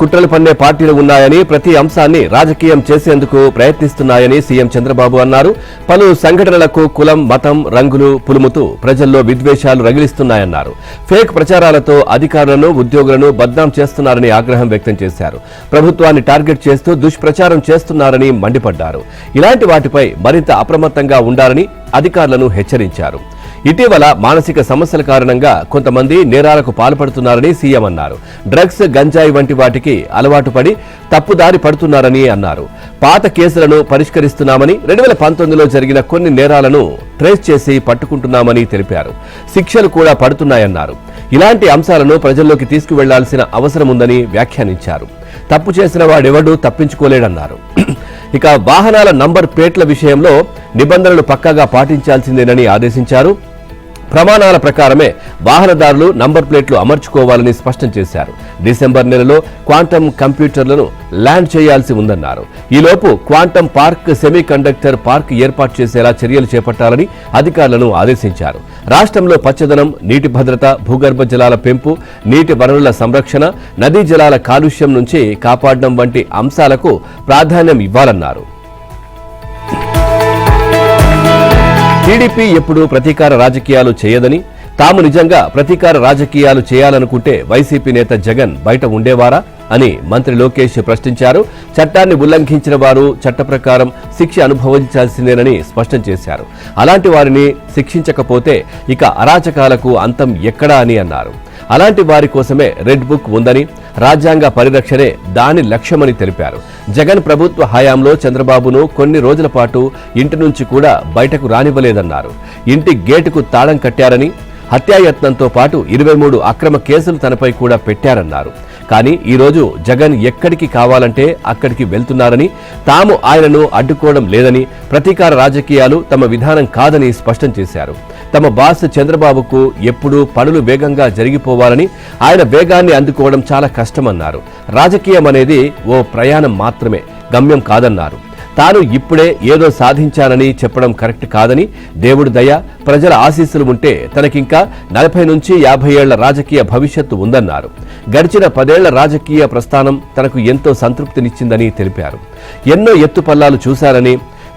కుట్రలు పన్నే పార్టీలు ఉన్నాయని, ప్రతి అంశాన్ని రాజకీయం చేసేందుకు ప్రయత్నిస్తున్నాయని సీఎం చంద్రబాబు అన్నారు. పలు సంఘటనలకు కులం, మతం, రంగులు పులుముతూ ప్రజల్లో విద్వేషాలు రగిలిస్తున్నాయన్నారు. ఫేక్ ప్రచారాలతో అధికారులను, ఉద్యోగులను బద్నాం చేస్తున్నారని ఆగ్రహం వ్యక్తం చేశారు. ప్రభుత్వాన్ని టార్గెట్ చేస్తూ దుష్ప్రచారం చేస్తున్నారని మండిపడ్డారు. ఇలాంటి వాటిపై మరింత అప్రమత్తంగా ఉండాలని అధికారులను హెచ్చరించారు. ఇటీవల మానసిక సమస్యల కారణంగా కొంతమంది నేరాలకు పాల్పడుతున్నారని సీఎం అన్నారు. డ్రగ్స్, గంజాయి వంటి వాటికి అలవాటు పడి తప్పుదారి పడుతున్నారని అన్నారు. పాత కేసులను పరిష్కరిస్తున్నామని, 2019లో జరిగిన కొన్ని నేరాలను ట్రేస్ చేసి పట్టుకుంటున్నామని తెలిపారు. శిక్షలు కూడా పడుతున్నాయన్నారు. ఇలాంటి అంశాలను ప్రజల్లోకి తీసుకువెళ్లాల్సిన అవసరం ఉందని వ్యాఖ్యానించారు. తప్పు చేసిన వాడెవడూ తప్పించుకోలేడన్నారు. ఇక వాహనాల నంబర్ ప్లేట్ల విషయంలో నిబంధనలు పక్కాగా పాటించాల్సిందేనని ఆదేశించారు. ప్రమాణాల ప్రకారమే వాహనదారులు నంబర్ ప్లేట్లు అమర్చుకోవాలని స్పష్టం చేశారు. డిసెంబర్ నెలలో క్వాంటమ్ కంప్యూటర్లను ల్యాండ్ చేయాల్సి ఉందన్నారు. ఈలోపు quantum park, semi conductor park ఏర్పాటు చేసేలా చర్యలు చేపట్టాలని అధికారులను ఆదేశించారు. రాష్ట్రంలో పచ్చదనం, నీటి భద్రత, భూగర్భ జలాల పెంపు, నీటి వనరుల సంరక్షణ, నదీ జలాల కాలుష్యం నుంచి కాపాడడం వంటి అంశాలకు ప్రాధాన్యం ఇవ్వాలన్నారు. టీడీపీ ఎప్పుడూ ప్రతీకార రాజకీయాలు చేయదని, తాము నిజంగా ప్రతీకార రాజకీయాలు చేయాలనుకుంటే వైసీపీ నేత జగన్ బయట ఉండేవారా అని మంత్రి లోకేష్ ప్రశ్నించారు. చట్టాన్ని ఉల్లంఘించిన వారు చట్ట ప్రకారం శిక్ష అనుభవించాల్సిందేనని స్పష్టం చేశారు. అలాంటి వారిని శిక్షించకపోతే ఇక అరాచకాలకు అంతం ఎక్కడా అని అన్నారు. అలాంటి వారి కోసమే రెడ్ బుక్ ఉందని, రాజ్యాంగ పరిరక్షణే దాని లక్ష్యమని తెలిపారు. జగన్ ప్రభుత్వ హయాంలో చంద్రబాబును కొన్ని రోజుల పాటు ఇంటి నుంచి కూడా బయటకు రానివ్వలేదన్నారు. ఇంటి గేటుకు తాళం కట్టారని, హత్యాయత్నంతో పాటు 23 అక్రమ కేసులు తనపై కూడా పెట్టారన్నారు. కానీ ఈరోజు జగన్ ఎక్కడికి కావాలంటే అక్కడికి వెళ్తున్నారని, తాము ఆయనను అడ్డుకోవడం లేదని, ప్రతీకార రాజకీయాలు తమ విధానం కాదని స్పష్టం చేశారు. తమ బాస్ చంద్రబాబుకు ఎప్పుడూ పనులు వేగంగా జరిగిపోవాలని, ఆయన వేగాన్ని అందుకోవడం చాలా కష్టమన్నారు. రాజకీయం అనేది ఓ ప్రయాణం మాత్రమే, గమ్యం కాదన్నారు. తాను ఇప్పుడే ఏదో సాధించానని చెప్పడం కరెక్ట్ కాదని, దేవుడి దయ, ప్రజల ఆశీస్సులు ఉంటే తనకింకా 40 నుంచి 50 ఏళ్ల రాజకీయ భవిష్యత్తు ఉందన్నారు. గడిచిన 10 ఏళ్ల రాజకీయ ప్రస్థానం తనకు ఎంతో సంతృప్తినిచ్చిందని తెలిపారు. ఎన్నో ఎత్తుపల్లాలు చూశారని,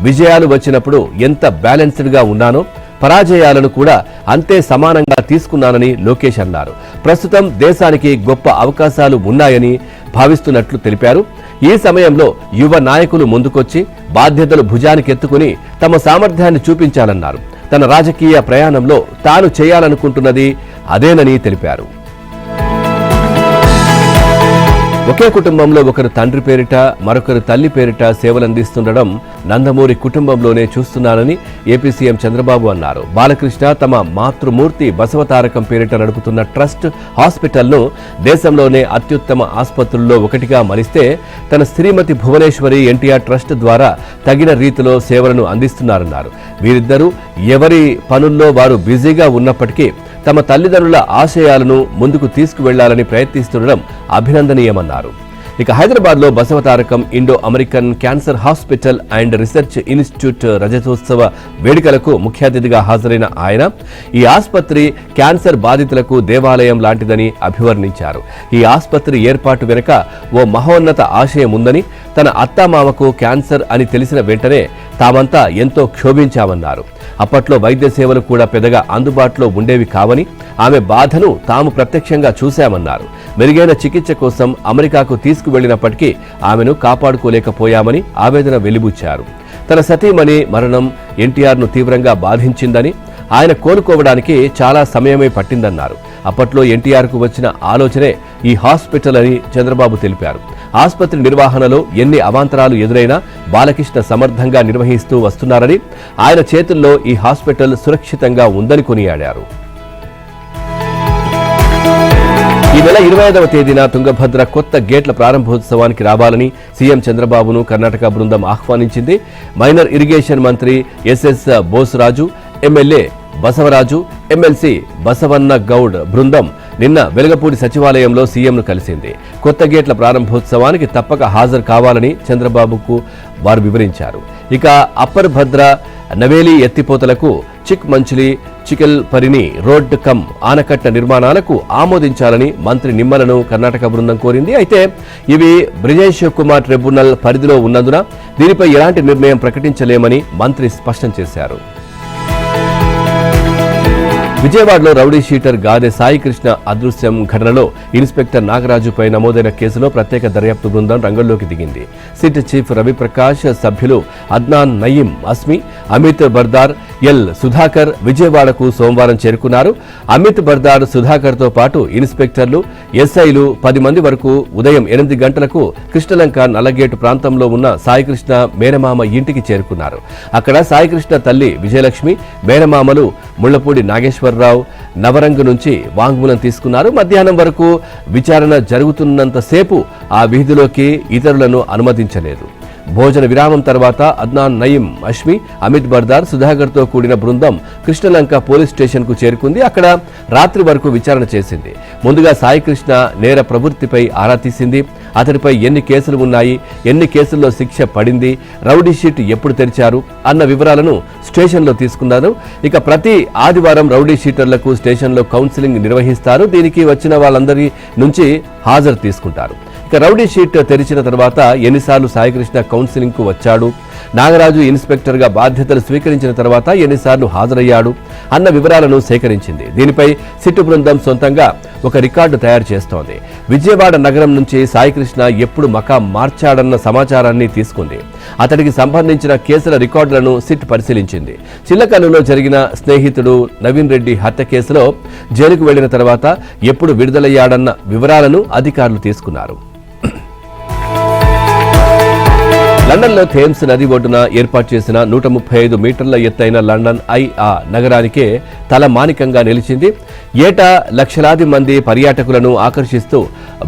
విజయాలు వచ్చినప్పుడు ఎంత బ్యాలెన్స్డ్గా ఉన్నానో, పరాజయాలను కూడా అంతే సమానంగా తీసుకున్నానని లోకేష్ అన్నారు. ప్రస్తుతం దేశానికి గొప్ప అవకాశాలు ఉన్నాయని భావిస్తున్నట్లు తెలిపారు. ఈ సమయంలో యువ నాయకులు ముందుకొచ్చి బాధ్యతలు భుజానికెత్తుకుని తమ సామర్థ్యాన్ని చూపించాలన్నారు. తన రాజకీయ ప్రయాణంలో తాను చేయాలనుకుంటున్నది అదేనని తెలిపారు. ఒకే కుటుంబంలో ఒకరు తండ్రి పేరిట, మరొకరు తల్లి పేరిట సేవలందిస్తుండడం నందమూరి కుటుంబంలోనే చూస్తున్నానని ఏపీ సీఎం చంద్రబాబు అన్నారు. బాలకృష్ణ తమ మాతృమూర్తి బసవతారకం పేరిట నడుపుతున్న ట్రస్ట్ హాస్పిటల్ను దేశంలోనే అత్యుత్తమ ఆసుపత్రుల్లో ఒకటిగా మలిస్తే, తన శ్రీమతి భువనేశ్వరి ఎన్టీఆర్ ట్రస్ట్ ద్వారా తగిన రీతిలో సేవలను అందిస్తున్నారన్నారు. వీరిద్దరూ ఎవరి పనుల్లో వారు బిజీగా ఉన్నప్పటికీ తమ తల్లిదండ్రుల ఆశయాలను ముందుకు తీసుకువెళ్లాలని ప్రయత్నిస్తుండడం అభినందనీయమన్నారు. ఇక హైదరాబాద్లో Basavatarakam Indo American cancer hospital and research institute రజతోత్సవ వేడుకలకు ముఖ్య అతిథిగా హాజరైన ఆయన ఈ ఆసుపత్రి క్యాన్సర్ బాధితులకు దేవాలయం లాంటిదని అభివర్ణించారు. ఈ ఆసుపత్రి ఏర్పాటు వెనుక ఓ మహోన్నత ఆశయం ఉందని, తన అత్తామామకు క్యాన్సర్ అని తెలిసిన వెంటనే తామంతా ఎంతో క్షోభించామన్నారు. అప్పట్లో వైద్య సేవలు కూడా పెద్దగా అందుబాటులో ఉండేవి కావని, ఆమె బాధను తాము ప్రత్యక్షంగా చూశామన్నారు. మెరుగైన చికిత్స కోసం అమెరికాకు తీసుకువెళ్లినప్పటికీ ఆమెను కాపాడుకోలేకపోయామని ఆవేదన వెలిబుచ్చారు. తన సతీమణి మరణం ఎన్టీఆర్ను తీవ్రంగా బాధించిందని, ఆయన కోలుకోవడానికి చాలా సమయమే పట్టిందన్నారు. అప్పట్లో ఎన్టీఆర్కు వచ్చిన ఆలోచనే ఈ హాస్పిటల్ అని చంద్రబాబు తెలిపారు. ఆసుపత్రి నిర్వహణలో ఎన్ని అవాంతరాలు ఎదురైనా బాలకృష్ణ సమర్థంగా నిర్వహిస్తూ వస్తున్నారని, ఆయన చేతుల్లో ఈ హాస్పిటల్ సురక్షితంగా ఉందని కొనియాడారు. ఈ నెల 25వ తేదీన తుంగభద్ర కొత్త గేట్ల ప్రారంభోత్సవానికి రావాలని సీఎం చంద్రబాబును కర్ణాటక బృందం ఆహ్వానించింది. మైనర్ ఇరిగేషన్ మంత్రి SS Bosuraju, MLA Basavaraju, MLC Basavanna Goud బృందం నిన్న వెలగపూడి సచివాలయంలో సీఎంను కలిసింది. కొత్త గేట్ల ప్రారంభోత్సవానికి తప్పక హాజరు కావాలని చంద్రబాబుకు వారు వివరించారు. ఇక అప్పర్ భద్ర, నవేలి ఎత్తిపోతలకు చిక్ మంచిలి చికెల్పరిని రోడ్ కమ్ ఆనకట్ట నిర్మాణాలకు ఆమోదించాలని మంత్రి నిమ్మలను కర్ణాటక బృందం కోరింది. అయితే ఇవి బ్రిజేష్ కుమార్ ట్రిబ్యునల్ పరిధిలో ఉన్నందున దీనిపై ఎలాంటి నిర్ణయం ప్రకటించలేమని మంత్రి స్పష్టం చేశారు. విజయవాడలో రౌడీ షీటర్ గాదె సాయికృష్ణ అదృశ్యం ఘటనలో ఇన్స్పెక్టర్ నాగరాజుపై నమోదైన కేసులో ప్రత్యేక దర్యాప్తు బృందం రంగంలోకి దిగింది. సిట్ చీఫ్ రవిప్రకాష్, సభ్యులు అద్నాన్ నయీం అస్మి, అమిత్ బర్దార్, ఎల్ సుధాకర్ విజయవాడకు సోమవారం చేరుకున్నారు. అమిత్ బర్దార్, సుధాకర్తో పాటు ఇన్స్పెక్టర్లు, ఎస్ఐలు 10 మంది వరకు ఉదయం 8 గంటలకు కృష్ణలంక నల్లగేటు ప్రాంతంలో ఉన్న సాయికృష్ణ మేనమామ ఇంటికి చేరుకున్నారు. అక్కడ సాయికృష్ణ తల్లి విజయలక్ష్మి, మేనమామలు ముళ్లపూడి నాగేశ్వరరావు, నవరంగ్ నుంచి వాంగ్మూలం తీసుకున్నారు. మధ్యాహ్నం వరకు విచారణ జరుగుతున్నంతసేపు ఆ వీధిలోకి ఇతరులను అనుమతించలేదు. భోజన విరామం తర్వాత అద్నాన్ నయీం అష్మి, అమిత్ బర్దార్, సుధాకర్తో కూడిన బృందం కృష్ణలంక పోలీస్ స్టేషన్కు చేరుకుంది. అక్కడ రాత్రి వరకు విచారణ చేసింది. ముందుగా సాయికృష్ణ నేర ప్రవృత్తిపై ఆరా తీసింది. అతడిపై ఎన్ని కేసులు ఉన్నాయి, ఎన్ని కేసుల్లో శిక్ష పడింది, రౌడీ షీట్ ఎప్పుడు తెరిచారు అన్న వివరాలను స్టేషన్లో తీసుకున్నారు. ఇక ప్రతి ఆదివారం రౌడీ షీటర్లకు స్టేషన్లో కౌన్సిలింగ్ నిర్వహిస్తారు. దీనికి వచ్చిన వాళ్ళందరి నుంచి హాజరు తీసుకుంటారు. ఇక రౌడీ షీట్ తెరిచిన తర్వాత ఎన్నిసార్లు సాయికృష్ణ కౌన్సిలింగ్ కు వచ్చాడు, నాగరాజు ఇన్స్పెక్టర్ గా బాధ్యతలు స్వీకరించిన తర్వాత ఎన్నిసార్లు హాజరయ్యాడు అన్న వివరాలను సేకరించింది. దీనిపై సిట్టు బృందం సొంతంగా ఒక రికార్డు తయారు చేస్తోంది. విజయవాడ నగరం నుంచి సాయికృష్ణ ఎప్పుడు మకాం మార్చాడన్న సమాచారాన్ని తీసుకుంది. అతడికి సంబంధించిన కేసుల రికార్డులను సిట్ పరిశీలించింది. చిల్లకల్లులో జరిగిన స్నేహితుడు నవీన్ రెడ్డి హత్య కేసులో జైలుకు వెళ్లిన తర్వాత ఎప్పుడు విడుదలయ్యాడన్న వివరాలను అధికారులు తీసుకున్నారు. లండన్లో థేమ్స్ నది ఒడ్డున ఏర్పాటు చేసిన 135 మీటర్ల ఎత్తైన లండన్ ఐ ఆ నగరానికే తలమానికంగా నిలిచింది. ఏటా లక్షలాది మంది పర్యాటకులను ఆకర్షిస్తూ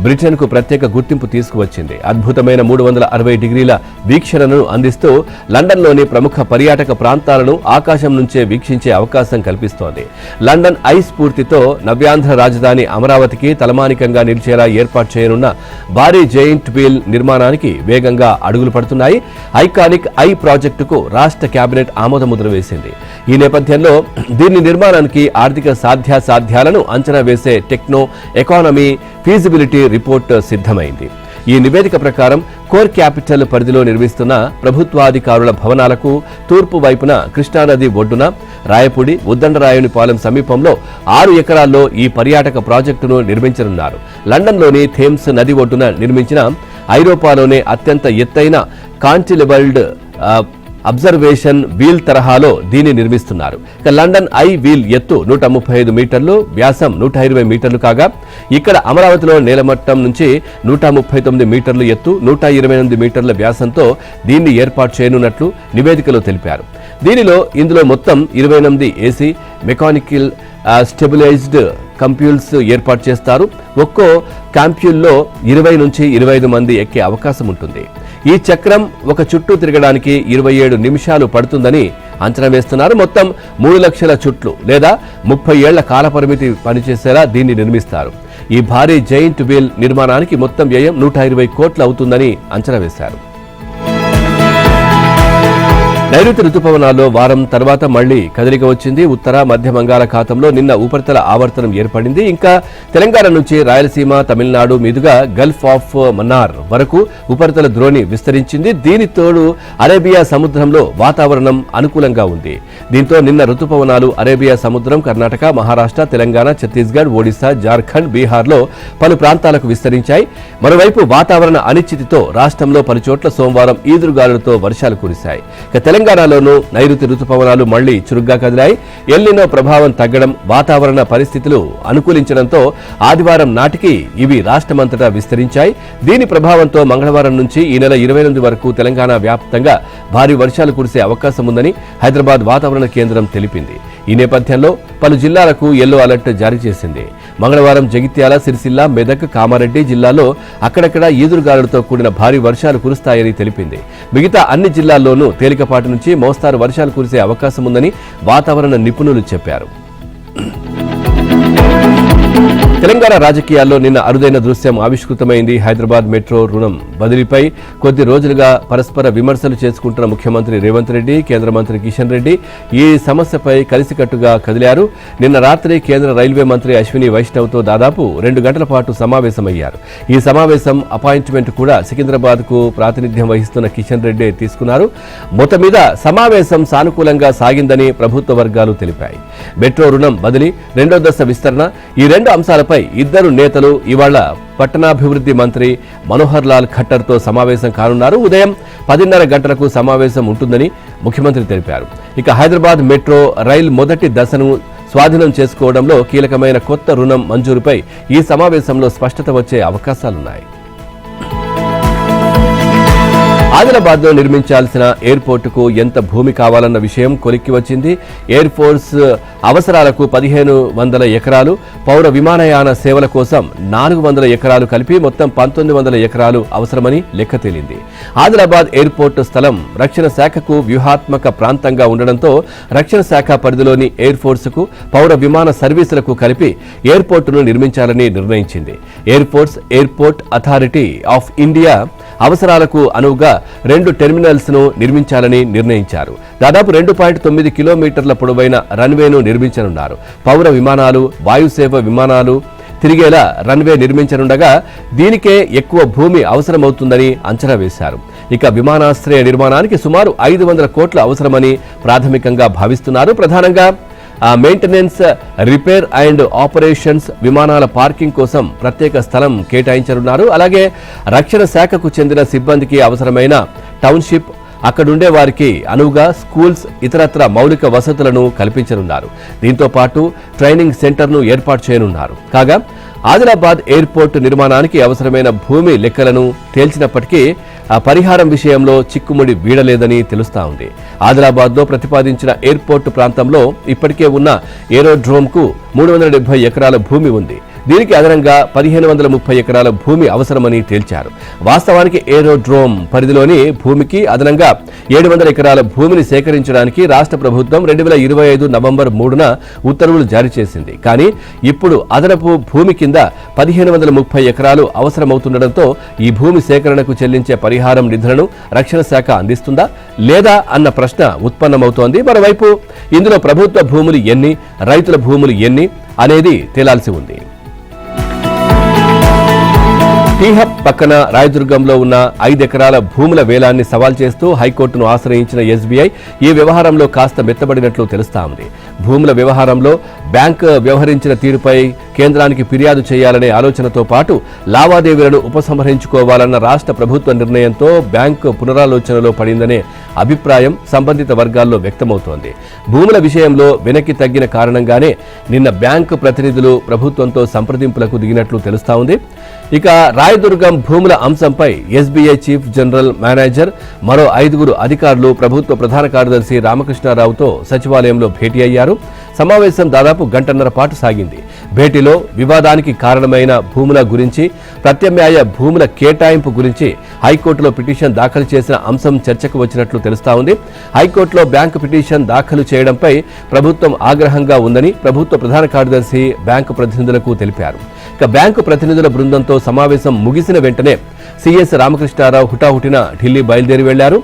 బ్రిటన్కు ప్రత్యేక గుర్తింపు తీసుకువచ్చింది. అద్భుతమైన 360 డిగ్రీల వీక్షణను అందిస్తూ లండన్లోని ప్రముఖ పర్యాటక ప్రాంతాలను ఆకాశం నుంచే వీక్షించే అవకాశం కల్పిస్తోంది. లండన్ ఐ స్ఫూర్తితో నవ్యాంధ్ర రాజధాని అమరావతికి తలమానికంగా నిలిచేలా ఏర్పాటు చేయనున్న భారీ జెయింట్ వీల్ నిర్మాణానికి వేగంగా అడుగులు పడుతున్నాయి. ఐకానిక్ ఐ ప్రాజెక్టుకు రాష్ట్ర కేబినెట్ ఆమోదముద్ర వేసింది. ఈ నేపథ్యంలో దీని నిర్మాణానికి ఆర్థిక సాధ్యాసాధ్యాలను అంచనా వేసే టెక్నో ఎకానమీ ఫీజిబిలిటీ రిపోర్ట్ సిద్ధమైంది. ఈ నివేదిక ప్రకారం కోర్ క్యాపిటల్ పరిధిలో నిర్మిస్తున్న ప్రభుత్వాధికారుల భవనాలకు తూర్పు వైపున కృష్ణానది ఒడ్డున రాయపూడి, ఉద్దండరాయునిపాలెం సమీపంలో 6 ఎకరాల్లో ఈ పర్యాటక ప్రాజెక్టును నిర్మించనున్నారు. లండన్లోని థేమ్స్ నది ఒడ్డున నిర్మించిన ఐరోపాలోనే అత్యంత ఎత్తైన కాంటిలివర్డ్ అబ్జర్వేషన్ వీల్ తరహాలో దీన్ని నిర్మిస్తున్నారు. లండన్ ఐ వీల్ ఎత్తు 135 మీటర్లు, వ్యాసం 120 మీటర్లు కాగా ఇక్కడ అమరావతిలో నేలమట్టం నుంచి 139 మీటర్లు ఎత్తు, 128 మీటర్ల వ్యాసంతో దీన్ని ఏర్పాటు చేయనున్నట్లు నివేదికలో తెలిపారు. ఇందులో మొత్తం 28 ఏసీ మెకానికల్ స్టెబిలైజ్డ్ కంప్యూల్స్ ఏర్పాటు చేస్తారు. ఒక్కో క్యాంప్యూల్లో 20 నుంచి 25 మంది ఎక్కే అవకాశం ఉంటుంది. ఈ చక్రం ఒక చుట్టూ తిరగడానికి 27 నిమిషాలు పడుతుందని అంచనా వేస్తున్నారు. మొత్తం 3 లక్షల చుట్లు లేదా 30 ఏళ్ల కాలపరిమితి పనిచేసేలా దీన్ని నిర్మిస్తారు. ఈ భారీ జైంట్ వీల్ నిర్మాణానికి మొత్తం వ్యయం 120 కోట్లు అవుతుందని అంచనా వేశారు. నైరుతి రుతుపవనాల్లో వారం తర్వాత మళ్లీ కదలిక వచ్చింది. ఉత్తర మధ్య బంగాళాఖాతంలో నిన్న ఉపరితల ఆవర్తనం ఏర్పడింది. ఇంకా తెలంగాణ నుంచి రాయలసీమ, తమిళనాడు మీదుగా గల్ఫ్ ఆఫ్ మన్నార్ వరకు ఉపరితల ద్రోణి విస్తరించింది. దీనితోడు అరేబియా సముద్రంలో వాతావరణం అనుకూలంగా ఉంది. దీంతో నిన్న రుతుపవనాలు అరేబియా సముద్రం, కర్ణాటక, మహారాష్ట్ర, తెలంగాణ, ఛత్తీస్గఢ్, ఒడిశా, జార్ఖండ్, బీహార్లో పలు ప్రాంతాలకు విస్తరించాయి. మరోవైపు వాతావరణ అనిశ్చితితో రాష్ట్రంలో పలుచోట్ల సోమవారం ఈదురుగాలులతో వర్షాలు కురిశాయి. తెలంగాణలోనూ నైరుతి రుతుపవనాలు మళ్లీ చురుగ్గా కదిలాయి. ఎల్నినో ప్రభావం తగ్గడం, వాతావరణ పరిస్థితులు అనుకూలించడంతో ఆదివారం నాటికి ఇవి రాష్ట్రమంతటా విస్తరించాయి. దీని ప్రభావంతో మంగళవారం నుంచి ఈ నెల 28 వరకు తెలంగాణ వ్యాప్తంగా భారీ వర్షాలు కురిసే అవకాశం ఉందని హైదరాబాద్ వాతావరణ కేంద్రం తెలిపింది. ఈ నేపథ్యంలో పలు జిల్లాలకు యెల్లో అలర్ట్ జారీ చేసింది. మంగళవారం జగిత్యాల, సిరిసిల్ల, మెదక్, కామారెడ్డి జిల్లాల్లో అక్కడక్కడ ఈదురుగాలులతో కూడిన భారీ వర్షాలు కురుస్తాయని తెలిపింది. మిగతా అన్ని జిల్లాల్లోనూ తేలికపాటి నుంచి మోస్తారు వర్షాలు కురిసే అవకాశం ఉందని వాతావరణ నిపుణులు చెప్పారు. తెలంగాణ రాజకీయాల్లో నిన్న అరుదైన దృశ్యం ఆవిష్కృతమైంది. హైదరాబాద్ మెట్రో రుణం బదిలీపై కొద్ది రోజులుగా పరస్పర విమర్శలు చేసుకుంటున్న ముఖ్యమంత్రి రేవంత్ రెడ్డి, కేంద్ర మంత్రి కిషన్ రెడ్డి ఈ సమస్యపై కలిసికట్టుగా కదిలారు. నిన్న రాత్రి కేంద్ర రైల్వే మంత్రి అశ్విని వైష్ణవ్తో దాదాపు 2 గంటల పాటు సమావేశమయ్యారు. ఈ సమావేశం అపాయింట్మెంట్ కూడా సికింద్రాబాద్ కు ప్రాతినిధ్యం వహిస్తున్న కిషన్ రెడ్డి తీసుకున్నారు. మొత్తం మీద సమావేశం సానుకూలంగా సాగిందని ప్రభుత్వ వర్గాలు తెలిపాయి. మెట్రో రుణం బదిలీ, 2వ దశ విస్తరణ, ఈ 2 అంశాలపై ఇద్దరు నేతలు ఇవాళ పట్టణాభివృద్ధి మంత్రి మనోహర్ లాల్ ఖట్టర్తో సమావేశం కానున్నారు. ఉదయం 10:30 గంటలకు సమావేశం ఉంటుందని ముఖ్యమంత్రి తెలిపారు. ఇక హైదరాబాద్ మెట్రో రైల్ మొదటి దశను స్వాధీనం చేసుకోవడంలో కీలకమైన కొత్త రుణం మంజూరుపై ఈ సమావేశంలో స్పష్టత వచ్చే అవకాశాలున్నాయి. ఆదిలాబాద్ లో నిర్మించాల్సిన ఎయిర్పోర్టుకు ఎంత భూమి కావాలన్న విషయం కొలిక్కి వచ్చింది. ఎయిర్ ఫోర్స్ అవసరాలకు 1500 ఎకరాలు, పౌర విమానయాన సేవల కోసం 400 ఎకరాలు కలిపి మొత్తం 1900 ఎకరాలు అవసరమని లెక్క తేలింది. ఆదిలాబాద్ ఎయిర్పోర్టు స్థలం రక్షణ శాఖకు వ్యూహాత్మక ప్రాంతంగా ఉండడంతో రక్షణ శాఖ పరిధిలోని ఎయిర్ ఫోర్సుకు, పౌర విమాన సర్వీసులకు కలిపి ఎయిర్పోర్టును నిర్మించాలని నిర్ణయించింది. Air force airport authority of India అవసరాలకు అనువుగా 2 టెర్మినల్స్ ను నిర్మించాలని నిర్ణయించారు. దాదాపు 2.9 కిలోమీటర్ల పొడవైన రన్వేను నిర్మించనున్నారు. పౌర విమానాలు, వాయుసేవ విమానాలు తిరిగేలా రన్వే నిర్మించనుండగా దీనికే ఎక్కువ భూమి అవసరమవుతుందని అంచనా వేశారు. ఇక విమానాశ్రయ నిర్మాణానికి సుమారు 500 కోట్ల అవసరమని ప్రాథమికంగా భావిస్తున్నారు. ప్రధానంగా మెయింటెనెన్స్, రిపేర్ అండ్ ఆపరేషన్స్, విమానాల పార్కింగ్ కోసం ప్రత్యేక స్థలం కేటాయించనున్నారు. అలాగే రక్షణ శాఖకు చెందిన సిబ్బందికి అవసరమైన టౌన్షిప్, అక్కడుండే వారికి అనువుగా స్కూల్స్, ఇతరత్ర మౌలిక వసతులను కల్పించనున్నారు. దీంతో పాటు ట్రైనింగ్ సెంటర్ను ఏర్పాటు చేయనున్నారు. కాగా ఆదిలాబాద్ ఎయిర్పోర్టు నిర్మాణానికి అవసరమైన భూమి లెక్కలను తేల్చినప్పటికీ ఆ పరిహారం విషయంలో చిక్కుముడి వీడలేదని తెలుస్తా ఉంది. ఆదిలాబాద్ లో ప్రతిపాదించిన ఎయిర్పోర్టు ప్రాంతంలో ఇప్పటికే ఉన్న ఏరోడ్రోమ్ కు 370 ఎకరాల భూమి ఉంది. దీనికి అదనంగా 1530 ఎకరాల భూమి అవసరమని తేల్చారు. వాస్తవానికి ఏరోడ్రోమ్ పరిధిలోని భూమికి అదనంగా 700 ఎకరాల భూమిని సేకరించడానికి రాష్ట్ర ప్రభుత్వం 2025 నవంబర్ 3న ఉత్తర్వులు జారీ చేసింది. కానీ ఇప్పుడు అదనపు భూమి కింద 1530 ఎకరాలు అవసరమవుతుండటంతో ఈ భూమి సేకరణకు చెల్లించే పరిహారం నిధులను రక్షణ శాఖ అందిస్తుందా లేదా అన్న ప్రశ్న ఉత్పన్నమవుతోంది. మరోవైపు ఇందులో ప్రభుత్వ భూములు ఎన్ని, రైతుల భూములు ఎన్ని అనేది తేలాల్సి ఉంది. టీహబ్ పక్కన రాయదుర్గంలో ఉన్న 5 ఎకరాల భూముల వేలాన్ని సవాల్ చేస్తూ హైకోర్టును ఆశ్రయించిన ఎస్బీఐ ఈ వ్యవహారంలో కాస్త మెత్తబడినట్లు తెలుస్తా ఉంది. భూముల వ్యవహారంలో బ్యాంక్ వ్యవహరించిన తీరుపై కేంద్రానికి ఫిర్యాదు చేయాలనే ఆలోచనతో పాటు లావాదేవీలను ఉపసంహరించుకోవాలన్న రాష్ట్ర ప్రభుత్వ నిర్ణయంతో బ్యాంకు పునరాలోచనలో పడిందనే అభిప్రాయం సంబంధిత వర్గాల్లో వ్యక్తమవుతోంది. భూముల విషయంలో వెనక్కి తగ్గిన కారణంగానే నిన్న బ్యాంకు ప్రతినిధులు ప్రభుత్వంతో సంప్రదింపులకు దిగినట్లు తెలుస్తా ఉంది. ఇక రాయదుర్గం భూముల అంశంపై ఎస్బీఐ చీఫ్ జనరల్ మేనేజర్, మరో 5 అధికారులు ప్రభుత్వ ప్రధాన కార్యదర్శి రామకృష్ణారావుతో సచివాలయంలో భేటీ అయ్యారు. సమావేశం దాదాపు గంటన్నర పాటు సాగింది. భేటీలో వివాదానికి కారణమైన భూముల గురించి, ప్రత్యామ్నాయ భూముల కేటాయింపు గురించి హైకోర్టులో పిటిషన్ దాఖలు చేసిన అంశం చర్చకు వచ్చినట్లు తెలుస్తా ఉంది. హైకోర్టులో బ్యాంకు పిటిషన్ దాఖలు చేయడంపై ప్రభుత్వం ఆగ్రహంగా ఉందని ప్రభుత్వ ప్రధాన కార్యదర్శి బ్యాంకు ప్రతినిధులకు తెలిపారు. ఇక బ్యాంకు ప్రతినిధుల బృందంతో సమావేశం ముగిసిన వెంటనే సీఎస్ రామకృష్ణారావు హుటాహుటిన ఢిల్లీ బయలుదేరి వెళ్లారు.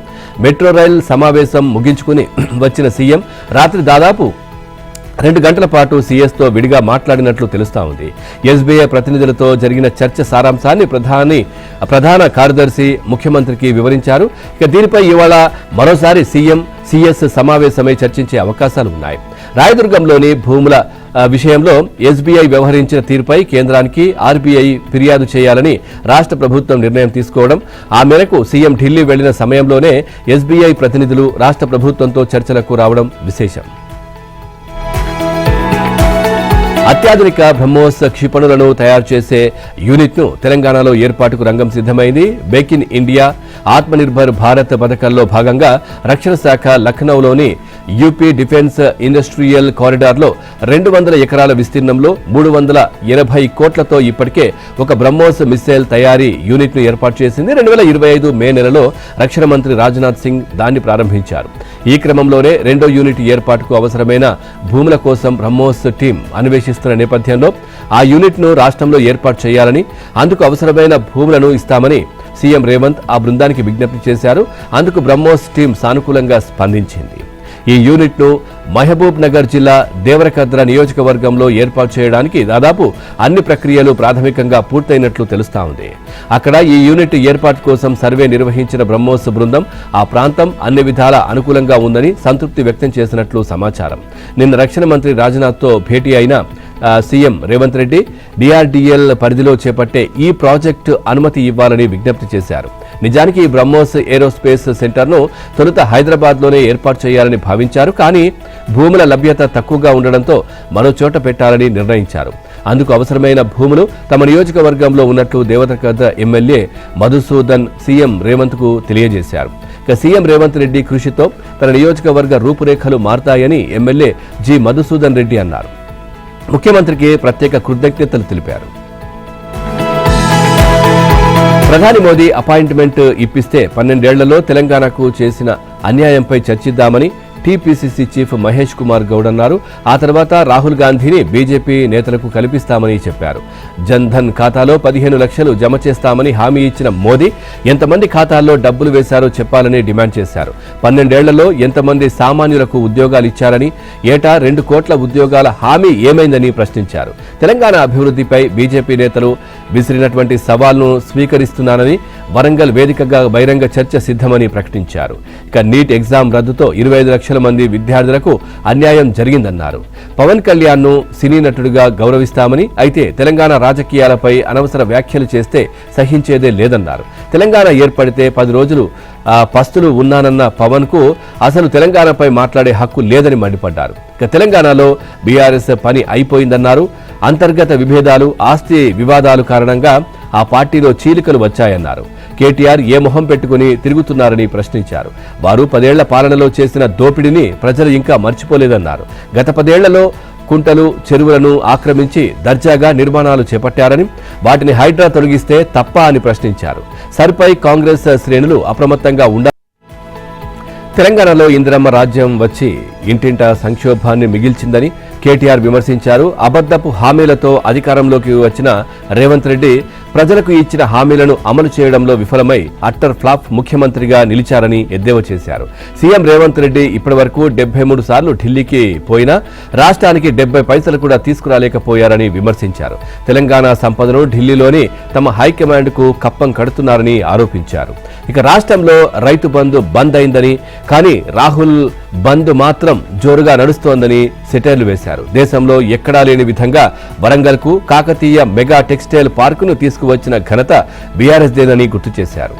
మెట్రో రైల్ సమావేశం ముగించుకుని వచ్చిన సీఎం రాత్రి దాదాపు 2 గంటల పాటు సీఎస్తో విడిగా మాట్లాడినట్లు తెలుస్తా ఉంది. ఎస్బీఐ ప్రతినిధులతో జరిగిన చర్చ సారాంశాన్ని ప్రధాన కార్యదర్శి ముఖ్యమంత్రికి వివరించారు. ఇక దీనిపై ఇవాళ మరోసారి సీఎస్ సమావేశమై చర్చించే అవకాశాలు ఉన్నాయి. రాయదుర్గంలోని భూముల విషయంలో ఎస్బీఐ వ్యవహరించిన తీరుపై కేంద్రానికి ఆర్బీఐ ఫిర్యాదు చేయాలని రాష్ట్ర ప్రభుత్వం నిర్ణయం తీసుకోవడం, ఆ మేరకు సీఎం ఢిల్లీ వెళ్లిన సమయంలోనే ఎస్బీఐ ప్రతినిధులు రాష్ట్ర ప్రభుత్వంతో చర్చలకు రావడం విశేషం. అత్యాధునిక బ్రహ్మోస్ క్షిపణులను తయారు చేసే యూనిట్ను తెలంగాణలో ఏర్పాటుకు రంగం సిద్ధమైంది. Make in India, Atmanirbhar Bharat పథకంలో భాగంగా రక్షణ శాఖ లఖనౌలోని యూపీ డిఫెన్స్ ఇండస్ట్రియల్ కారిడార్లో 200 ఎకరాల విస్తీర్ణంలో 380 కోట్లతో ఇప్పటికే ఒక బ్రహ్మోస్ మిస్సైల్ తయారీ యూనిట్ ను ఏర్పాటు చేసింది. 2025 మే నెలలో రక్షణ మంత్రి రాజ్నాథ్ సింగ్ దాన్ని ప్రారంభించారు. ఈ క్రమంలోనే రెండో యూనిట్ ఏర్పాటుకు అవసరమైన భూముల కోసం బ్రహ్మోస్ టీం అన్వేషిస్తున్న నేపథ్యంలో ఆ యూనిట్ ను రాష్ట్రంలో ఏర్పాటు చేయాలని, అందుకు అవసరమైన భూములను ఇస్తామని సీఎం రేవంత్ ఆ బృందానికి విజ్ఞప్తి చేశారు. అందుకు బ్రహ్మోస్ టీం సానుకూలంగా స్పందించింది. ఈ యూనిట్ ను మహబూబ్ నగర్ జిల్లా దేవరకద్ర నియోజకవర్గంలో ఏర్పాటు చేయడానికి దాదాపు అన్ని ప్రక్రియలు ప్రాథమికంగా పూర్తయినట్లు తెలుస్తా ఉంది. అక్కడ ఈ యూనిట్ ఏర్పాటు కోసం సర్వే నిర్వహించిన బ్రహ్మోస్ బృందం ఆ ప్రాంతం అన్ని విధాల అనుకూలంగా ఉందని సంతృప్తి వ్యక్తం చేసినట్లు సమాచారం. నిన్న రక్షణ మంత్రి రాజ్నాథ్తో భేటీ అయిన సీఎం రేవంత్ రెడ్డి డిఆర్డీఎల్ పరిధిలో చేపట్టే ఈ ప్రాజెక్టు అనుమతి ఇవ్వాలని విజ్ఞప్తి చేశారు. నిజానికి ఈ బ్రహ్మోస్ ఏరోస్పేస్ సెంటర్ను తొలుత హైదరాబాద్లోనే ఏర్పాటు చేయాలని భావించారు. కానీ భూముల లభ్యత తక్కువగా ఉండడంతో మరో చోట పెట్టాలని నిర్ణయించారు. అందుకు అవసరమైన భూములు తమ నియోజకవర్గంలో ఉన్నట్లు దేవరకద్ర ఎమ్మెల్యే మధుసూదన్ సీఎం రేవంత్కు తెలియజేశారు. ఇక సీఎం రేవంత్ రెడ్డి కృషితో తన నియోజకవర్గ రూపురేఖలు మారతాయని ఎమ్మెల్యే జి మధుసూదన్ రెడ్డి అన్నారు. ముఖ్యమంత్రికి ప్రత్యేక కృతజ్ఞతలు తెలిపారు. ప్రధాని మోదీ అపాయింట్మెంట్ ఇప్పిస్తే 12 ఏళ్లలో తెలంగాణకు చేసిన అన్యాయంపై చర్చిద్దామని టీపీసీసీ చీఫ్ మహేష్ కుమార్ గౌడ్ అన్నారు. ఆ తర్వాత రాహుల్ గాంధీని బీజేపీ నేతలకు కల్పిస్తామని చెప్పారు. జన్ధన్ ఖాతాలో 15 లక్షలు జమ చేస్తామని హామీ ఇచ్చిన మోదీ ఎంతమంది ఖాతాల్లో డబ్బులు వేశారో చెప్పాలని డిమాండ్ చేశారు. 12 ఏళ్లలో ఎంతమంది సామాన్యులకు ఉద్యోగాలు ఇచ్చారని, ఏటా 2 కోట్ల ఉద్యోగాల హామీ ఏమైందని ప్రశ్నించారు. తెలంగాణ అభివృద్ధిపై బీజేపీ నేతలు విసిరినటువంటి సవాల్ను స్వీకరిస్తున్నానని, వరంగల్ వేదికగా బహిరంగ చర్చ సిద్ధమని ప్రకటించారు. ఇక నీట్ ఎగ్జామ్ రద్దుతో 25 లక్షల మంది విద్యార్థులకు అన్యాయం జరిగిందన్నారు. పవన్ కళ్యాణ్ ను సినీ నటుడిగా గౌరవిస్తామని, అయితే తెలంగాణ రాజకీయాలపై అనవసర వ్యాఖ్యలు చేస్తే సహించేదే లేదన్నారు. తెలంగాణ ఏర్పడితే 10 రోజులు పస్తులు ఉన్నానన్న పవన్ కు అసలు తెలంగాణపై మాట్లాడే హక్కు లేదని మండిపడ్డారు. ఇక తెలంగాణలో బీఆర్ఎస్ పని అయిపోయిందన్నారు. అంతర్గత విభేదాలు, ఆస్తి వివాదాలు కారణంగా ఆ పార్టీలో చీలికలు వచ్చాయన్నారు. కేటీఆర్ ఏ మొహం పెట్టుకుని తిరుగుతున్నారని ప్రశ్నించారు. వారు 10 ఏళ్ల పాలనలో చేసిన దోపిడీని ప్రజలు ఇంకా మర్చిపోలేదన్నారు. గత 10 ఏళ్లలో కుంటలు, చెరువులను ఆక్రమించి దర్జాగా నిర్మాణాలు చేపట్టారని, వాటిని హైడ్రా తొలగిస్తే తప్ప అని ప్రశ్నించారు. సర్పై కాంగ్రెస్ శ్రేణులు అప్రమత్తంగా ఉండాలి. తెలంగాణలో ఇందిరమ్మ రాజ్యం వచ్చి ఇంటింటా సంక్షోభాన్ని మిగిల్చిందని కేటీఆర్ విమర్శించారు. అబద్ధపు హామీలతో అధికారంలోకి వచ్చిన రేవంత్ రెడ్డి ప్రజలకు ఇచ్చిన హామీలను అమలు చేయడంలో విఫలమై అట్టర్ ఫ్లాప్ ముఖ్యమంత్రిగా నిలిచారని ఎద్దేవా చేశారు. సీఎం రేవంత్ రెడ్డి ఇప్పటివరకు 73 సార్లు ఢిల్లీకి పోయినా రాష్ట్రానికి 70 పైసలు కూడా తీసుకురాలేకపోయారని విమర్శించారు. తెలంగాణ సంపదను ఢిల్లీలోని తమ హైకమాండ్కు కప్పం కడుతున్నారని ఆరోపించారు. ఇక రాష్ట్రంలో రైతు బంధు బంద్ అయిందని, కానీ రాహుల్ బంద్ మాత్రం జోరుగా నడుస్తోందని సెటైర్లు వేశారు. దేశంలో ఎక్కడా లేని విధంగా వరంగల్కు కాకతీయ మెగా టెక్స్టైల్ పార్కును తీసుకువచ్చిన ఘనత బీఆర్ఎస్దేనని గుర్తు చేశారు.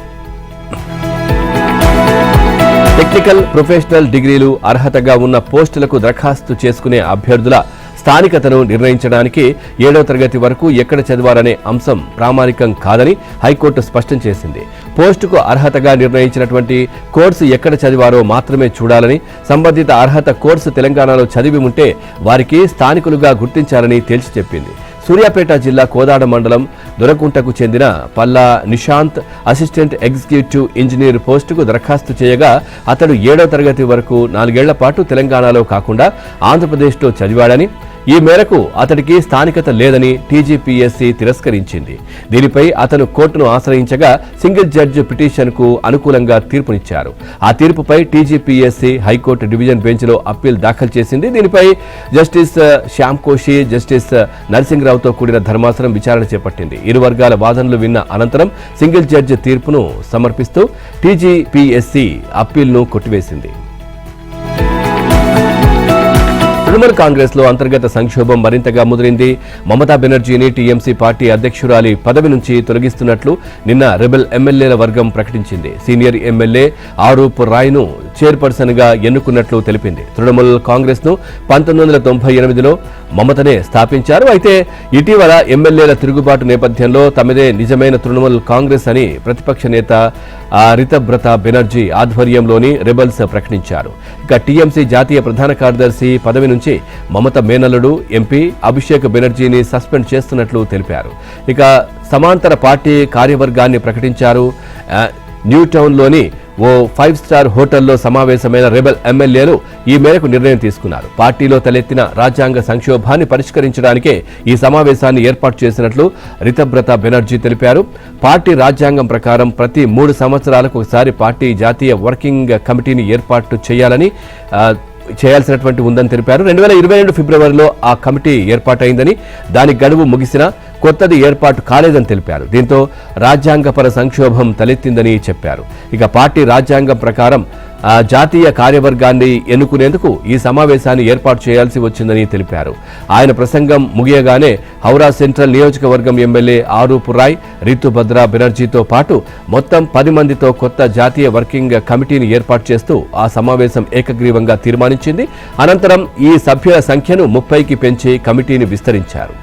టెక్నికల్, ప్రొఫెషనల్ డిగ్రీలు అర్హతగా ఉన్న పోస్టులకు దరఖాస్తు చేసుకునే అభ్యర్థుల స్థానికతను నిర్ణయించడానికి 7వ తరగతి వరకు ఎక్కడ చదివారనే అంశం ప్రామాణికం కాదని హైకోర్టు స్పష్టం చేసింది. పోస్టుకు అర్హతగా నిర్ణయించినటువంటి కోర్సు ఎక్కడ చదివారో మాత్రమే చూడాలని, సంబంధిత అర్హత కోర్సు తెలంగాణలో చదివి ఉంటే వారికి స్థానికులుగా గుర్తించాలని తేల్చి చెప్పింది. సూర్యాపేట జిల్లా కోదాడ మండలం దొరకుంటకు చెందిన Palla Nishant assistant executive engineer పోస్టుకు దరఖాస్తు చేయగా అతడు 7వ తరగతి వరకు 4 ఏళ్ల పాటు తెలంగాణలో కాకుండా ఆంధ్రప్రదేశ్లో చదివాడని, ఈ మేరకు అతడికి స్థానికత లేదని టీజీపీఎస్సీ తిరస్కరించింది. దీనిపై అతను కోర్టును ఆశ్రయించగా సింగిల్ జడ్జి పిటిషన్కు అనుకూలంగా తీర్పునిచ్చారు. ఆ తీర్పుపై టీజీపీఎస్సీ హైకోర్టు డివిజన్ బెంచ్లో అప్పీల్ దాఖలు చేసింది. దీనిపై జస్టిస్ శ్యామ్ కోషి, జస్టిస్ నరసింహరావుతో కూడిన ధర్మాసనం విచారణ చేపట్టింది. ఇరు వర్గాల వాదనలు విన్న అనంతరం సింగిల్ జడ్జి తీర్పును సమర్పిస్తూ టీజీపీఎస్సీ అప్పీల్ను కొట్టివేసింది. తృణమూల్ కాంగ్రెస్ లో అంతర్గత సంక్షోభం మరింతగా ముదిరింది. మమతా బెనర్జీని టీఎంసీ పార్టీ అధ్యక్షురాలి పదవి నుంచి తొలగిస్తున్నట్లు నిన్న రెబెల్ ఎమ్మెల్యేల వర్గం ప్రకటించింది. సీనియర్ ఎమ్మెల్యే ఆరూప్ రాయ్ను చైర్పర్సన్గా ఎన్నుకున్నట్లు తెలిపింది. తృణమూల్ కాంగ్రెస్ను 1998లో మమతనే స్థాపించారు. అయితే ఇటీవల ఎమ్మెల్యేల తిరుగుబాటు నేపథ్యంలో తమదే నిజమైన తృణమూల్ కాంగ్రెస్ అని ప్రతిపక్ష నేత రితబ్రత బెనర్జీ ఆధ్వర్యంలోని రెబల్స్ ప్రకటించారు. ఇక టీఎంసీ జాతీయ ప్రధాన కార్యదర్శి పదవి నుంచి మమత మేనల్లుడు ఎంపీ అభిషేక్ బెనర్జీని సస్పెండ్ చేస్తున్నట్లు తెలిపారు. ఇక సమాంతర పార్టీ కార్యవర్గాన్ని ప్రకటించారు. న్యూటౌన్లోని ఓ 5-స్టార్ హోటల్లో సమావేశమైన రెబెల్ ఎమ్మెల్యేలు ఈ మేరకు నిర్ణయం తీసుకున్నారు. పార్టీలో తలెత్తిన రాజ్యాంగ సంక్షోభాన్ని పరిష్కరించడానికే ఈ సమావేశాన్ని ఏర్పాటు చేసినట్లు రితబ్రత బెనర్జీ తెలిపారు. పార్టీ రాజ్యాంగం ప్రకారం ప్రతి 3 సంవత్సరాలకు ఒకసారి పార్టీ జాతీయ వర్కింగ్ కమిటీని ఏర్పాటు చేయాల్సినటువంటి ఉందని తెలిపారు. 2022 ఫిబ్రవరిలో ఆ కమిటీ ఏర్పాటైందని, దాని గడువు ముగిసినా కొత్తది ఏర్పాటు కాలేదని తెలిపారు. దీంతో రాజ్యాంగపర సంక్షోభం తలెత్తిందని చెప్పారు. ఇక పార్టీ రాజ్యాంగం ప్రకారం జాతీయ కార్యవర్గాన్ని ఎన్నుకునేందుకు ఈ సమావేశాన్ని ఏర్పాటు చేయాల్సి వచ్చిందని తెలిపారు. ఆయన ప్రసంగం ముగియగానే హౌరా సెంట్రల్ నియోజకవర్గం ఎమ్మెల్యే ఆరూప్ రాయ్, రితుభద్ర బెనర్జీతో పాటు మొత్తం 10 మందితో కొత్త జాతీయ వర్కింగ్ కమిటీని ఏర్పాటు చేస్తూ ఆ సమావేశం ఏకగ్రీవంగా తీర్మానించింది. అనంతరం ఈ సభ్యుల సంఖ్యను 30కి పెంచి కమిటీని విస్తరించారు.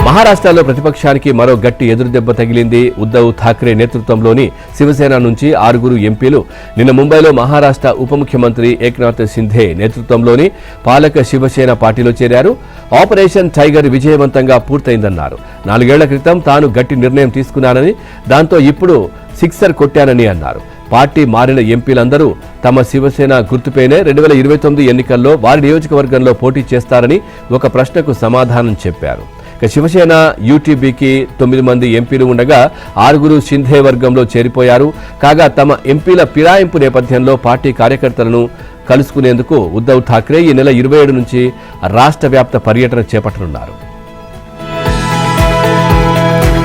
మహారాష్ట్రలో ప్రతిపక్షానికి మరో గట్టి ఎదురుదెబ్బ తగిలింది. ఉద్దవ్ ఠాక్రే నేతృత్వంలోని శివసేన నుంచి 6 ఎంపీలు నిన్న ముంబైలో మహారాష్ట్ర ఉప ముఖ్యమంత్రి ఏక్నాథ్ షిందే నేతృత్వంలోని పాలక శివసేన పార్టీలో చేరారు. ఆపరేషన్ టైగర్ విజయవంతంగా పూర్తయిందన్నారు. 4 ఏళ్ల క్రితం తాను గట్టి నిర్ణయం తీసుకున్నానని, దాంతో ఇప్పుడు సిక్సర్ కొట్టానని అన్నారు. పార్టీ మారిన ఎంపీలందరూ తమ శివసేన గుర్తుపైనే 2029 ఎన్నికల్లో వారి నియోజకవర్గంలో పోటీ చేస్తారని ఒక ప్రశ్నకు సమాధానం చెప్పారు. శివసేన యూటీబీకి 9 మంది ఎంపీలు ఉండగా 6 షిందే వర్గంలో చేరిపోయారు. కాగా తమ ఎంపీల ఫిరాయింపు నేపథ్యంలో పార్టీ కార్యకర్తలను కలుసుకునేందుకు ఉద్దవ్ ఠాక్రే ఈ నెల 27 నుంచి రాష్ట్ర వ్యాప్త పర్యటన చేపట్టనున్నారు.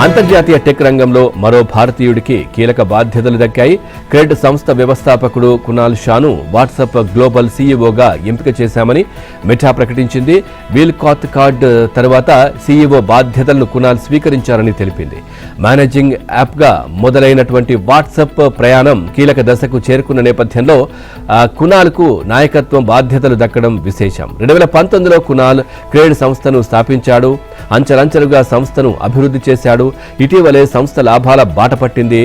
అంతర్జాతీయ టెక్ రంగంలో మరో భారతీయుడికి కీలక బాధ్యతలు దక్కాయి. క్రెడ్ సంస్థ వ్యవస్థాపకుడు కునాల్ షాను వాట్సాప్ గ్లోబల్ సీఈఓగా ఎంపిక చేశామని మెటా ప్రకటించింది. వీల్కాత్ కార్డ్ తర్వాత సీఈఓ బాధ్యతలను కునాల్ స్వీకరించారని తెలిపింది. మేనేజింగ్ యాప్గా మొదలైనటువంటి వాట్సాప్ ప్రయాణం కీలక దశకు చేరుకున్న నేపథ్యంలో కునాల్కు నాయకత్వం బాధ్యతలు దక్కడం విశేషం. 2019లో కునాల్ క్రెడ్ సంస్థను స్థాపించాడు. అంచెలంచెలుగా సంస్థను అభివృద్ధి చేశాడు. ఇటీవలే సంస్థ లాభాల బాట పట్టింది.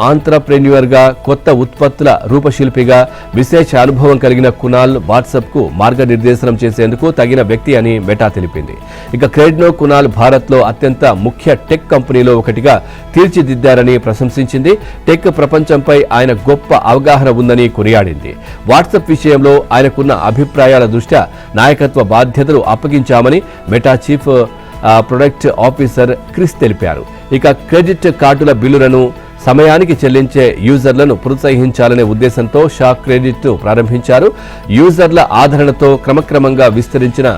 ఆంట్రప్రెన్యూర్గా, కొత్త ఉత్పత్తుల రూపశిల్పిగా విశేష అనుభవం కలిగిన కునాల్ వాట్సాప్కు మార్గనిర్దేశనం చేసేందుకు తగిన వ్యక్తి అని మెటా తెలిపింది. ఇక క్రెడ్ను కునాల్ భారత్లో అత్యంత ముఖ్య టెక్ కంపెనీలో ఒకటిగా తీర్చిదిద్దారని ప్రశంసించింది. టెక్ ప్రపంచంపై ఆయన గొప్ప అవగాహన ఉందని కొనియాడింది. వాట్సాప్ విషయంలో ఆయనకున్న అభిప్రాయాల దృష్ట్యా నాయకత్వ బాధ్యతలు అప్పగించామని Meta chief product officer Chris తెలిపారు. ఇక క్రెడిట్ కార్డుల బిల్లులను సమయానికి చెల్లించే యూజర్లను ప్రోత్సహించాలనే ఉద్దేశంతో షా క్రెడిట్ ప్రారంభించారు. యూజర్ల ఆదరణతో క్రమక్రమంగా విస్తరించిన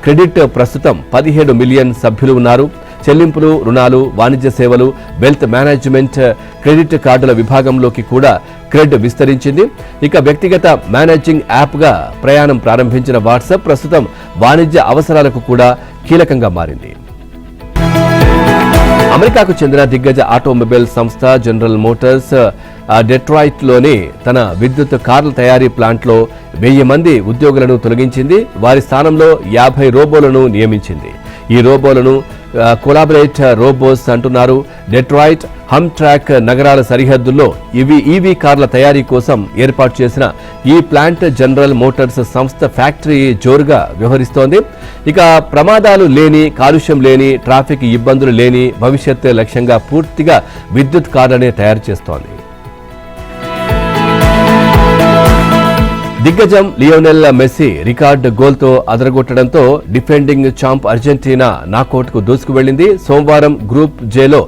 క్రెడిట్ ప్రస్తుతం 17 మిలియన్ సభ్యులు ఉన్నారు. చెల్లింపులు, రుణాలు, వాణిజ్య సేవలు, వెల్త్ మేనేజ్మెంట్, క్రెడిట్ కార్డుల విభాగంలోకి కూడా క్రెడ్ విస్తరించింది. ఇక వ్యక్తిగత మేనేజింగ్ యాప్గా ప్రయాణం ప్రారంభించిన వాట్సాప్ ప్రస్తుతం వాణిజ్య అవసరాలకు కూడా కీలకంగా మారింది. అమెరికాకు చెందిన దిగ్గజ ఆటోమొబైల్ సంస్థ జనరల్ మోటార్స్ డెట్రాయిట్లోని తన విద్యుత్ కార్ల తయారీ ప్లాంట్లో 1000 మంది ఉద్యోగులను తొలగించింది. వారి స్థానంలో 50 రోబోలను నియమించింది. ఈ రోబోలను కొలాబరేట్ రోబోస్ అంటున్నారు. డెట్రాయిట్, హమ్ ట్రాక్ నగరాల సరిహద్దుల్లో ఈవీ కార్ల తయారీ కోసం ఏర్పాటు చేసిన ఈ ప్లాంట్ జనరల్ మోటార్స్ సంస్థ ఫ్యాక్టరీ జోరుగా వ్యవహరిస్తోంది. ఇక ప్రమాదాలు లేని, కాలుష్యం లేని, ట్రాఫిక్ ఇబ్బందులు లేని భవిష్యత్ లక్ష్యంగా పూర్తిగా విద్యుత్ కార్లనే తయారు చేస్తోంది. దిగ్గజం లియోనెల్ మెస్సీ రికార్డు గోల్తో అదరగొట్టడంతో డిఫెండింగ్ ఛాంప్ అర్జెంటీనా నాకౌట్కు దూసుకు వెళ్లింది. సోమవారం గ్రూప్ జేలో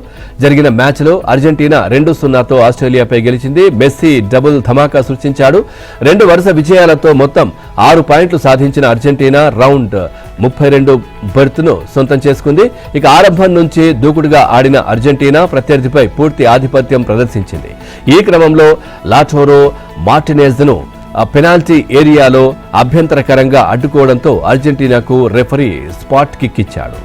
జరిగిన మ్యాచ్లో అర్జెంటీనా 2-0తో ఆస్ట్రేలియాపై గెలిచింది. మెస్సీ డబుల్ ధమాకా సృష్టించాడు. 2 వరుస విజయాలతో మొత్తం 6 పాయింట్లు సాధించిన అర్జెంటీనా రౌండ్ 32 బెర్త్ను సొంతం చేసుకుంది. ఇక ఆరంభం నుంచి దూకుడుగా ఆడిన అర్జెంటీనా ప్రత్యర్థిపై పూర్తి ఆధిపత్యం ప్రదర్శించింది. ఈ క్రమంలో లాటోరో మార్టినేజ్ను పెనాల్టీ ఏరియాలో అభ్యంతరకరంగా అడ్డుకోవడంతో అర్జెంటీనాకు రెఫరీ స్పాట్ కిక్ ఇచ్చాడు.